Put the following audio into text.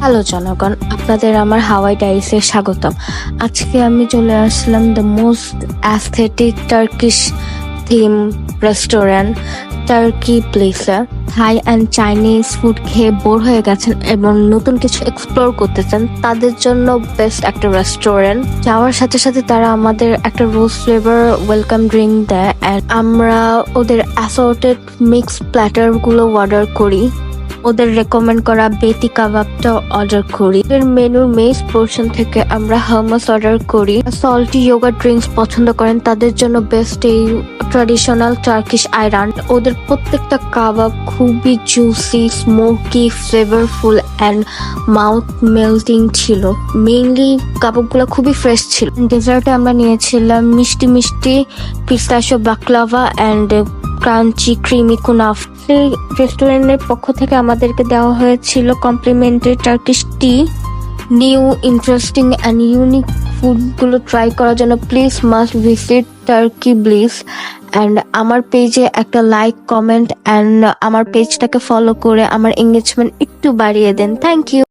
Hello জনগণ, আপনাদের আমার হাওয়াই ডাইরিসে স্বাগতম। আজকে আমি চলে আসলাম the most aesthetic Turkish theme restaurant Turkey প্লেসে। থাই অ্যান্ড চাইনিজ ফুড খেয়ে বোর হয়ে গেছেন এবং নতুন কিছু এক্সপ্লোর করতে চান, তাদের জন্য বেস্ট একটা রেস্টুরেন্ট। যাওয়ার সাথে সাথে তারা আমাদের একটা রোজ ফ্লেভার ওয়েলকাম ড্রিঙ্ক দেয় অ্যান্ড আমরা ওদের অ্যাসর্টেড মিক্স প্ল্যাটার গুলো অর্ডার করি। ওদের রেকমেন্ড করা বেতি কাবাবটা অর্ডার করি। এর মেনুর মেইন পোর্শন থেকে আমরা হামাস অর্ডার করি। সল্টি যোগা ড্রিঙ্কস পছন্দ করেন তাদের জন্য বেস্ট এই ট্র্যাডিশনাল টার্কিশ আয়রান। ওদের প্রত্যেকটা কাবাব খুবই juicy, smoky, flavourful and mouth melting ছিল। মেইনলি কাবাবগুলো খুবই ফ্রেশ ছিল। ডেজার্টে আমরা নিয়েছিলাম মিষ্টি মিষ্টি pistachio baklava and crunchy creamy কুনাফ। সেই রেস্টুরেন্টের পক্ষ থেকে আমাদেরকে দেওয়া হয়েছিল complimentary Turkish tea. New interesting and unique ফুডগুলো ট্রাই করার জন্য please must visit Turkey Bliss. And আমার পেজে একটা লাইক, কমেন্ট অ্যান্ড আমার পেজটাকে ফলো করে আমার এঙ্গেজমেন্ট একটু বাড়িয়ে দেন। Thank you.